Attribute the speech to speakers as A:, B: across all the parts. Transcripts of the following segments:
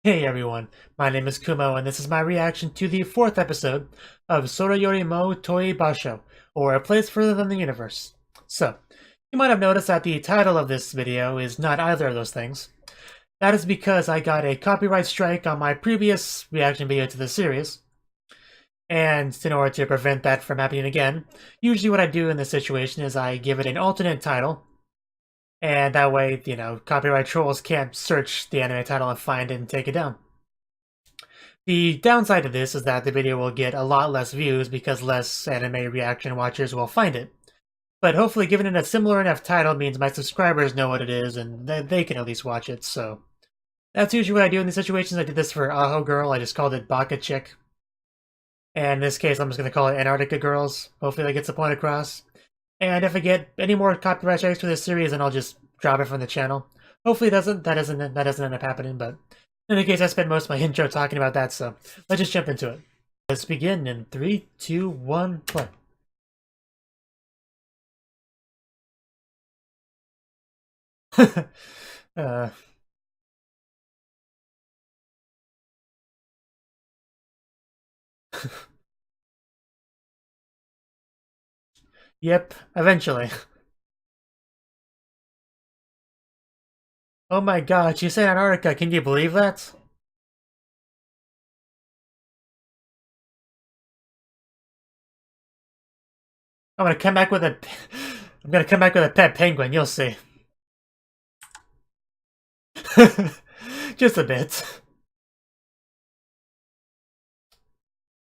A: Hey everyone, my name is Kumo, and this is my reaction to the fourth episode of Sorayori mo Toi Basho, or A Place Further Than the Universe. So, you might have noticed that the title of this video is not either of those things. That is because I got a copyright strike on my previous reaction video to this series, and in order to prevent that from happening again, usually what I do in this situation is I give it an alternate title, and that way, copyright trolls can't search the anime title and find it and take it down. The downside of this is that the video will get a lot less views because less anime reaction watchers will find it. But hopefully giving it a similar enough title means my subscribers know what it is and they can at least watch it, so... That's usually what I do in these situations. I did this for Aho Girl, I just called it Baka Chick. And in this case, I'm just going to call it Antarctica Girls. Hopefully that gets the point across. And if I get any more copyright strikes for this series, then I'll just drop it from the channel. Hopefully that doesn't end up happening, but in any case, I spent most of my intro talking about that, so let's just jump into it. Let's begin in 3, 2, 1, play. uh... Yep, eventually. Oh my god, she said Antarctica, can you believe that? I'm gonna come back with a... I'm gonna come back with a pet penguin, you'll see. Just a bit.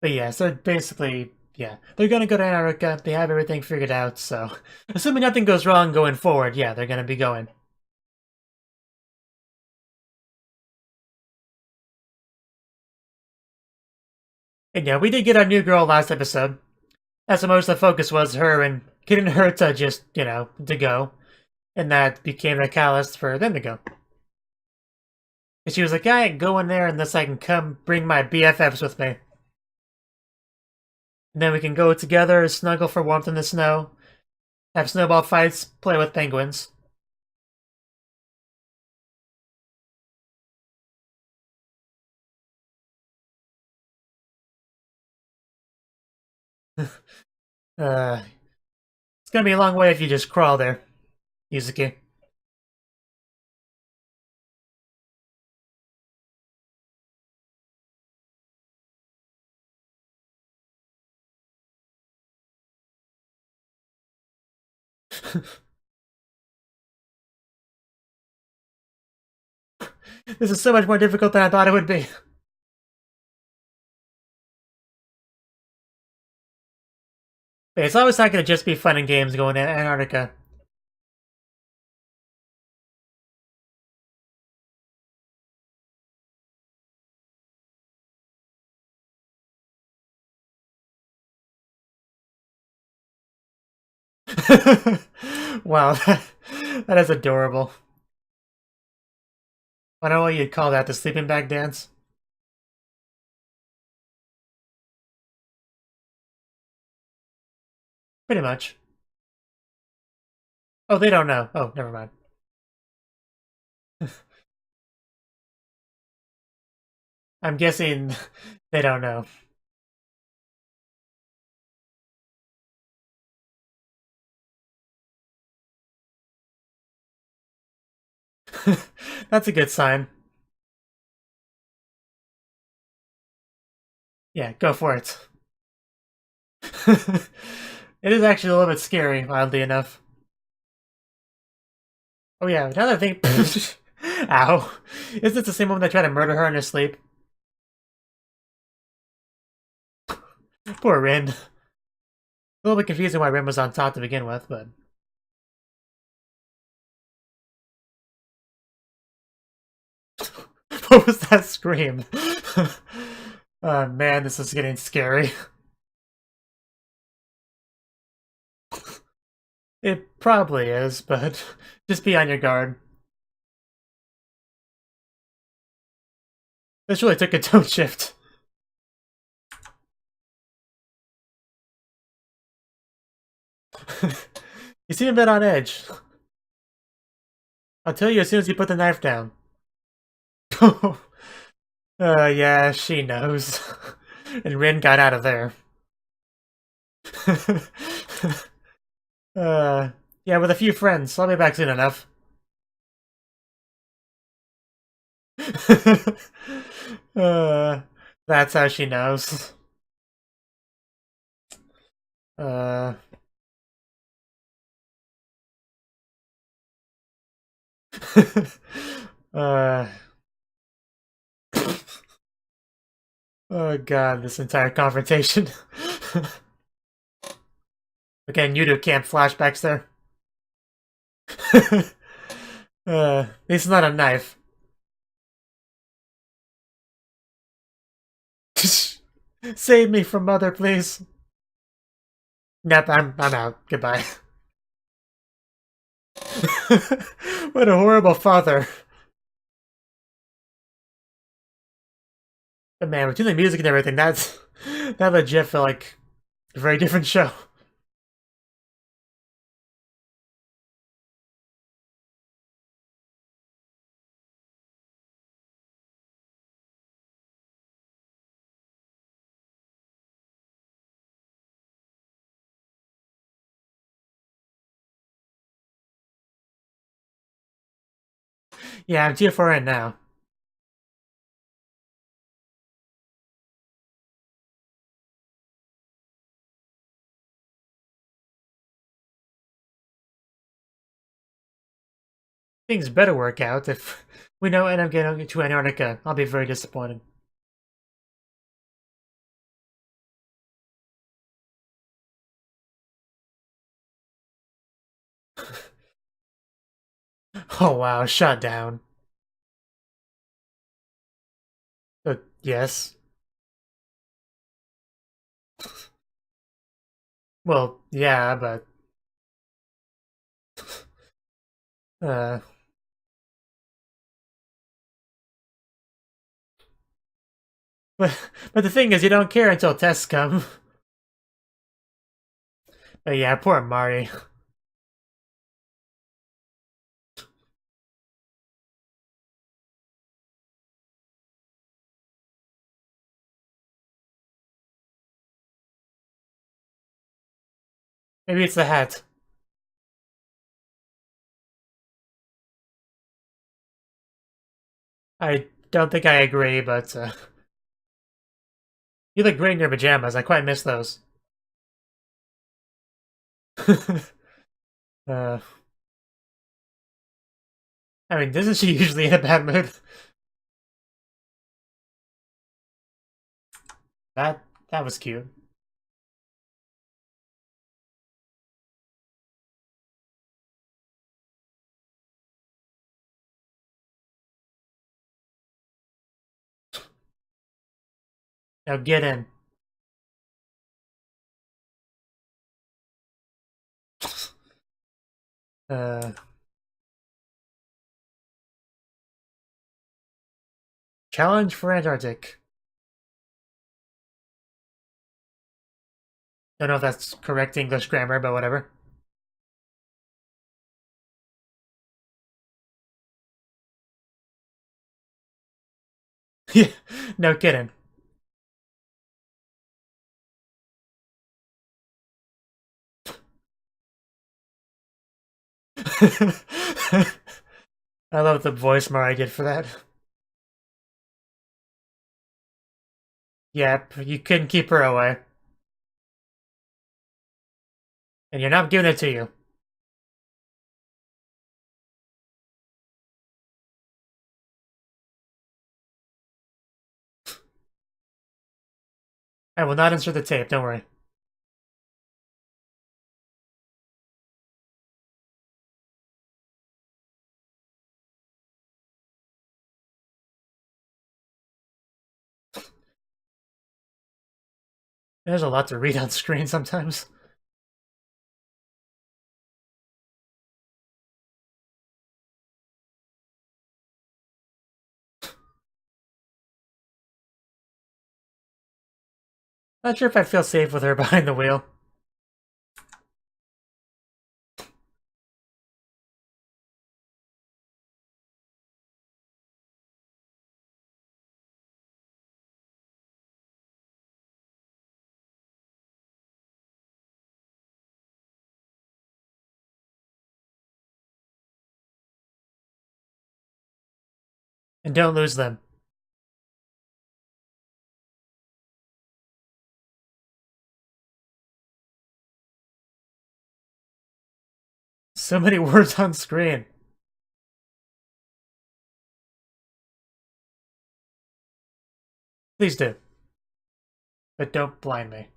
A: But yeah, so basically, yeah, they're gonna go to Antarctica, they have everything figured out, so... Assuming nothing goes wrong going forward, yeah, they're gonna be going. And yeah, we did get our new girl last episode. As most of the focus was her and getting her to just, to go. And that became the catalyst for them to go. And she was like, I ain't going there unless I can come bring my BFFs with me. And then we can go together, snuggle for warmth in the snow, have snowball fights, play with penguins. It's gonna be a long way if you just crawl there, Yuzuki. This is so much more difficult than I thought it would be. But it's always not gonna just be fun and games going to Antarctica. Wow, that is adorable. I don't know what you'd call that, the sleeping bag dance. Pretty much. Oh, they don't know. Oh, never mind. I'm guessing they don't know. That's a good sign. Yeah, go for it. It is actually a little bit scary, oddly enough. Oh yeah, another thing. Ow. Is this the same woman that tried to murder her in her sleep? Poor Rin. A little bit confusing why Rin was on top to begin with, but... What was that scream? Oh man, this is getting scary. It probably is, but just be on your guard. This really took a tone shift. You seem a bit on edge. I'll tell you as soon as you put the knife down. Yeah, she knows. And Rin got out of there. uh, yeah, with a few friends. I'll be back soon enough. uh, that's how she knows. Uh, uh, oh god, this entire confrontation. Again, you do camp flashbacks there. It's not a knife. Save me from mother, please. Nope, I'm out. Goodbye. What a horrible father. But man, between the music and everything, that legit felt like a very different show. Yeah, I'm too far in now. Things better work out if we know end up getting to Antarctica. I'll be very disappointed. Oh wow, shut down. Yes. Well, yeah, but uh, but the thing is, you don't care until tests come. But yeah, poor Mari. Maybe it's the hat. I don't think I agree, but you look great in your pajamas. I quite miss those. uh, I mean, isn't she usually in a bad mood? That that was cute. Now get in. Uh, Challenge for Antarctic. Don't know if that's correct English grammar, but whatever. Yeah, no kidding. I love the voice Mari did for that. Yep, you couldn't keep her away. And you're not giving it to you. I will not insert the tape, don't worry. There's a lot to read on screen sometimes. Not sure if I'd feel safe with her behind the wheel. And don't lose them. So many words on screen. Please do. But don't blind me.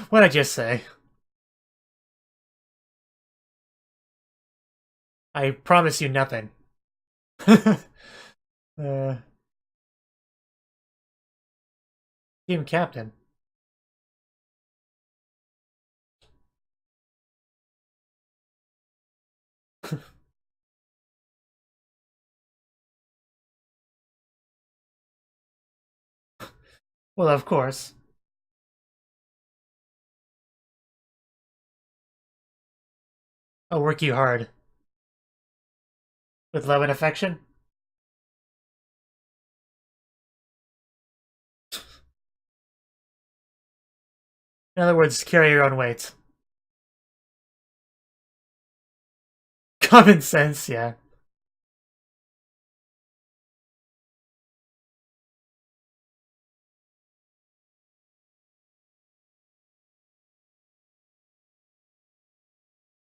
A: What'd I just say? I promise you nothing. uh, team captain. Well, of course. I'll work you hard. With love and affection? In other words, carry your own weight. Common sense, yeah.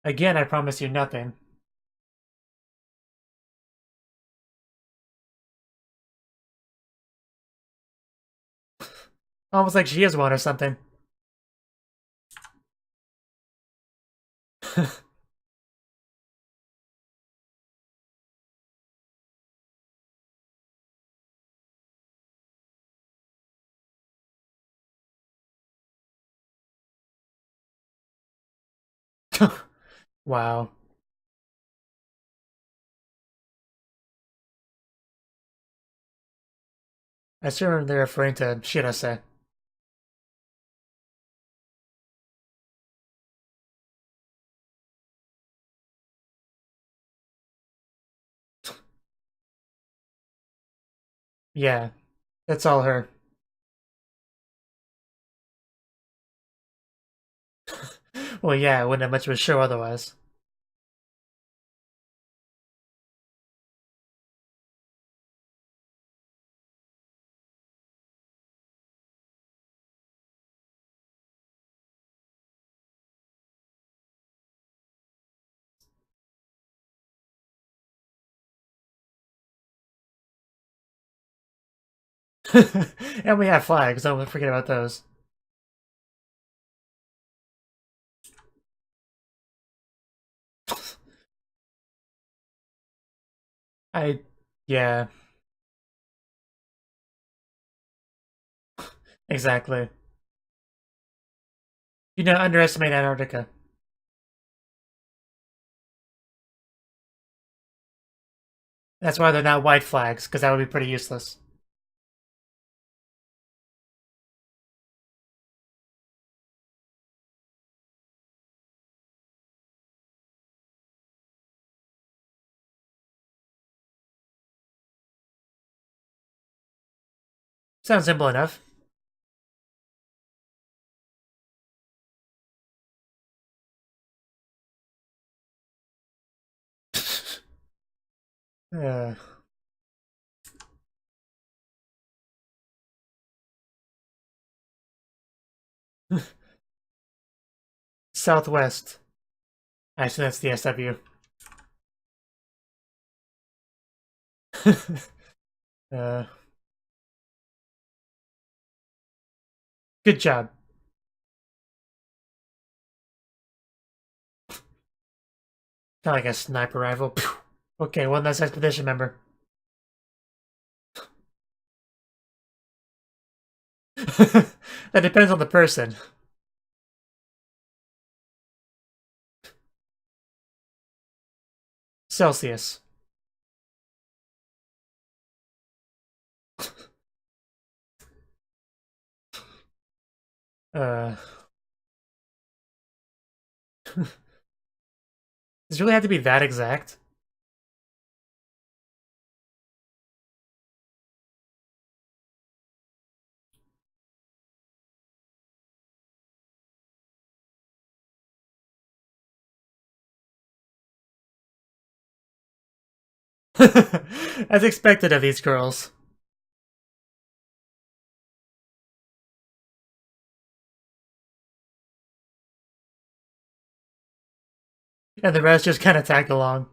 A: Again, I promise you nothing. Almost like she is one or something. Wow. I still remember they're referring to Shirase. Yeah, that's all her. Well, yeah, I wouldn't have much of a show otherwise. And we have flags, don't forget about those. I, yeah, exactly. You don't underestimate Antarctica. That's why they're not white flags, because that would be pretty useless. Sounds simple enough. uh, Southwest. Actually, that's the SW. uh, Good job. Not like a sniper rifle. Okay, one less expedition member. That depends on the person. Celsius. Uh, does it really have to be that exact? As expected of these girls. And the rest just kind of tag along.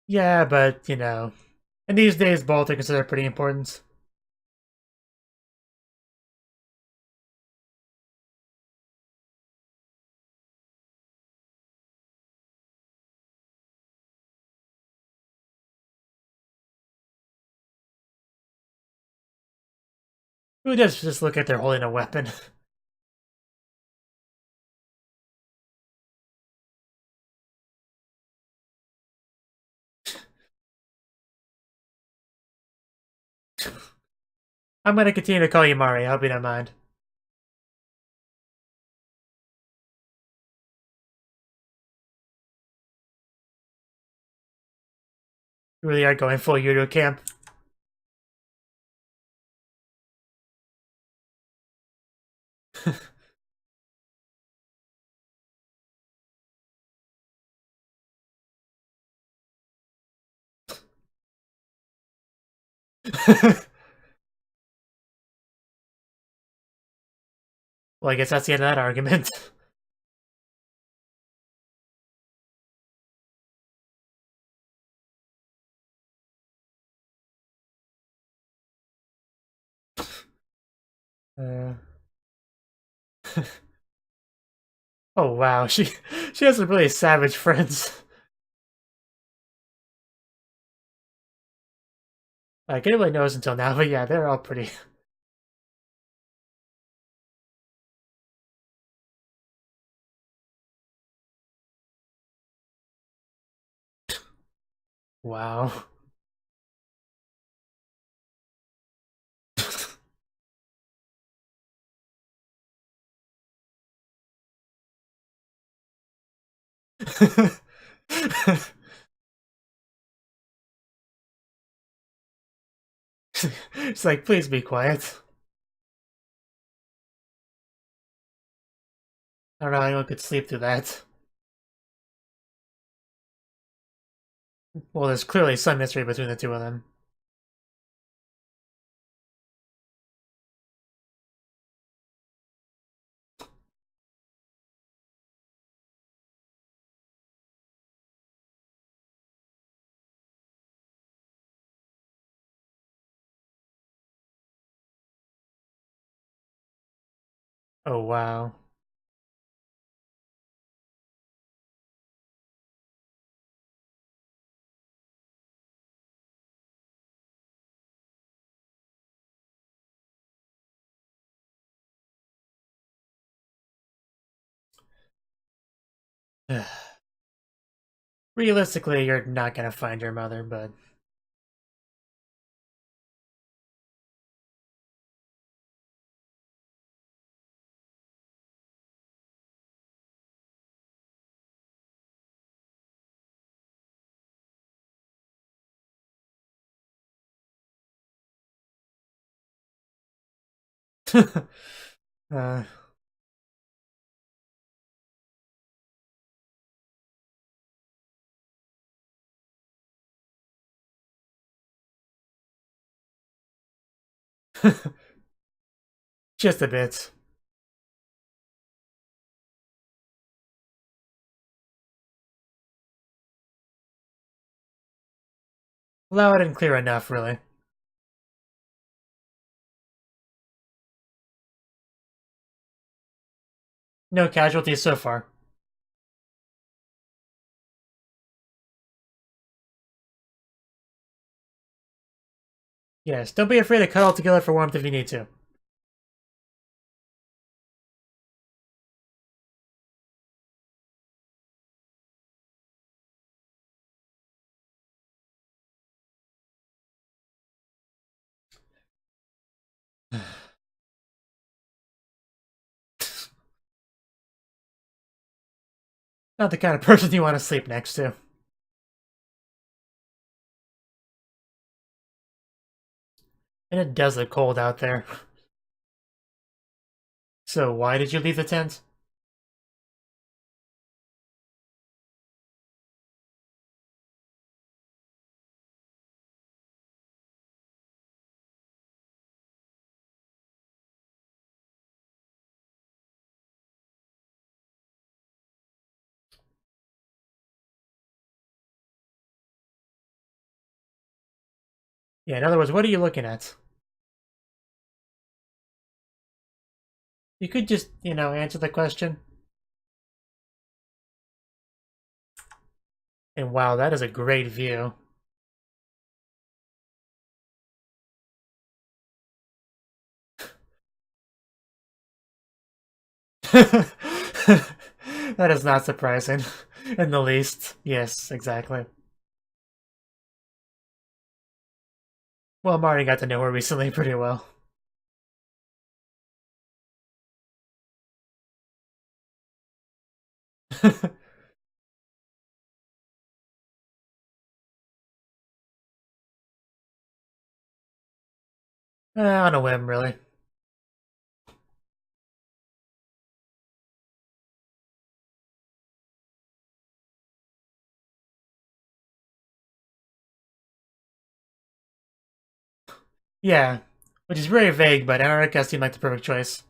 A: Yeah, but, you know, in these days, both are considered pretty important. Who does just look like they're holding a weapon? I'm gonna continue to call you Mari, I hope you don't mind. You really are going full Yuru camp. Well, I guess that's the end of that argument. Uh... Oh wow, she has some really savage friends. Like, I didn't really notice until now, but yeah, they're all pretty. Wow. It's like, please be quiet. I don't know how anyone could sleep through that. Well, there's clearly some mystery between the two of them. Oh wow. Realistically, you're not gonna find your mother, but uh, just a bit. Loud and clear enough, really. No casualties so far. Yes, don't be afraid to cuddle together for warmth if you need to. Not the kind of person you want to sleep next to. And it does look cold out there. So why did you leave the tent? Yeah, in other words, what are you looking at? You could just, answer the question. And wow, that is a great view. That is not surprising in the least. Yes, exactly. Well, Marty got to know her recently pretty well. On a whim, really. Yeah, which is very vague, but Antarctica seemed like the perfect choice.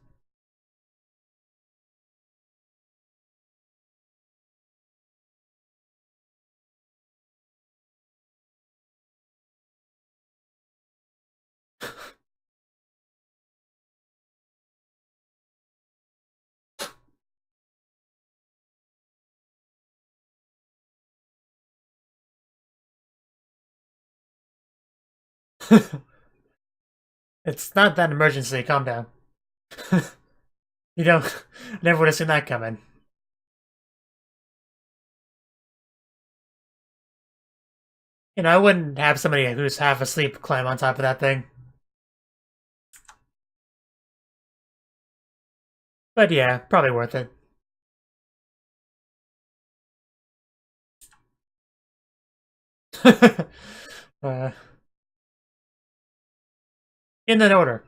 A: It's not that emergency, calm down. You don't, never would have seen that coming. I wouldn't have somebody who's half asleep climb on top of that thing. But yeah, probably worth it. uh, in that order.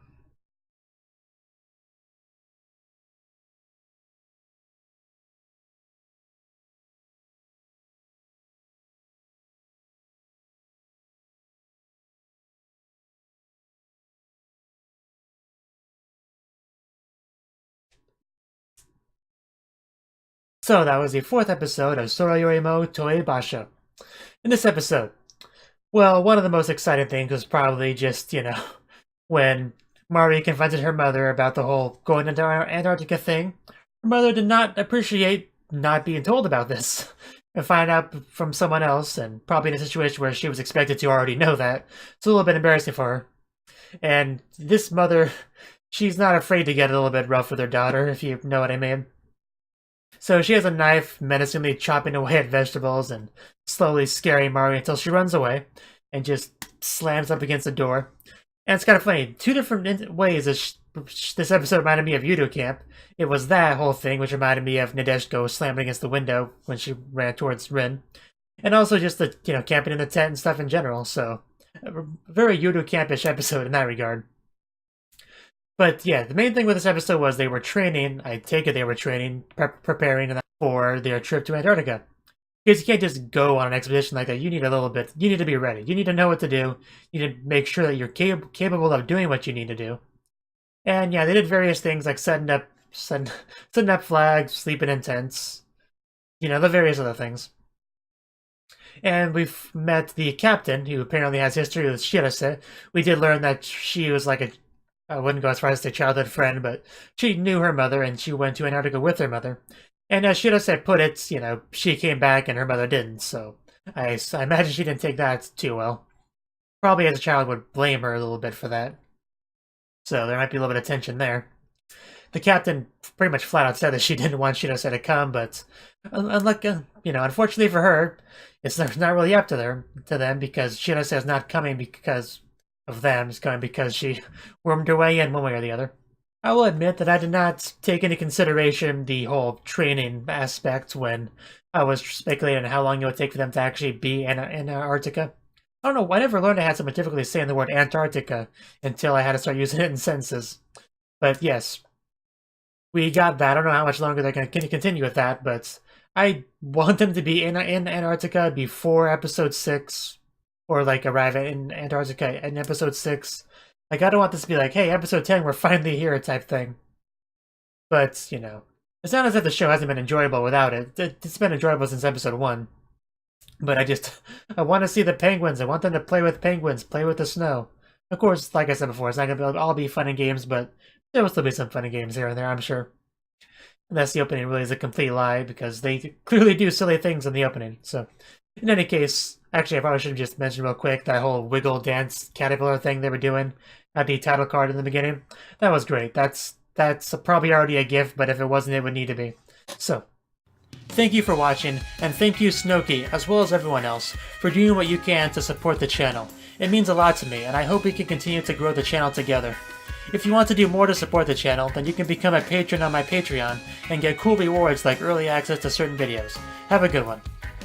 A: So that was the fourth episode of Soroyorimo Toei Basho. In this episode, well, one of the most exciting things was probably just, when Mari confronted her mother about the whole going into Antarctica thing. Her mother did not appreciate not being told about this and find out from someone else, and probably in a situation where she was expected to already know that. It's a little bit embarrassing for her. And this mother, she's not afraid to get a little bit rough with her daughter, if you know what I mean. So she has a knife menacingly chopping away at vegetables and slowly scaring Mari until she runs away and just slams up against the door. And it's kind of funny. Two different ways this episode reminded me of Yudo Camp. It was that whole thing, which reminded me of Nadeshiko slamming against the window when she ran towards Rin. And also just the, camping in the tent and stuff in general. So, a very Yudo Campish episode in that regard. But yeah, the main thing with this episode was they were training. I take it they were training, preparing for their trip to Antarctica. Because you can't just go on an expedition like that. You need a little bit. You need to be ready. You need to know what to do. You need to make sure that you're capable of doing what you need to do. And yeah, they did various things like setting up flags, sleeping in tents, the various other things. And we've met the captain, who apparently has history with Shirase. We did learn that she was like I wouldn't go as far as a childhood friend, but she knew her mother and she went to Antarctica with her mother. And as Shirase put it, she came back and her mother didn't, so I imagine she didn't take that too well. Probably as a child would blame her a little bit for that. So there might be a little bit of tension there. The captain pretty much flat out said that she didn't want Shirase to come, but unfortunately for her, it's not really up to them because Shirase is not coming because of them. It's coming because she wormed her way in one way or the other. I will admit that I did not take into consideration the whole training aspect when I was speculating on how long it would take for them to actually be in Antarctica. I don't know, I never learned I had some difficulty saying the word Antarctica until I had to start using it in sentences. But yes, we got that. I don't know how much longer they're going to continue with that, but I want them to be in Antarctica before episode 6, or like arrive in Antarctica in episode 6. Like, I don't want this to be like, hey, episode 10, we're finally here type thing. But, you know, it's not as if the show hasn't been enjoyable without it. It's been enjoyable since episode 1. But I want to see the penguins. I want them to play with penguins, play with the snow. Of course, like I said before, it's not going to all be fun and games, but there will still be some fun and games here and there, I'm sure. Unless the opening really is a complete lie, because they clearly do silly things in the opening. So, in any case, actually, I probably should have just mentioned real quick that whole wiggle dance caterpillar thing they were doing at the title card in the beginning. That was great. That's probably already a GIF, but if it wasn't, it would need to be. So, thank you for watching, and thank you Cnouki, as well as everyone else, for doing what you can to support the channel. It means a lot to me, and I hope we can continue to grow the channel together. If you want to do more to support the channel, then you can become a patron on my Patreon and get cool rewards like early access to certain videos. Have a good one.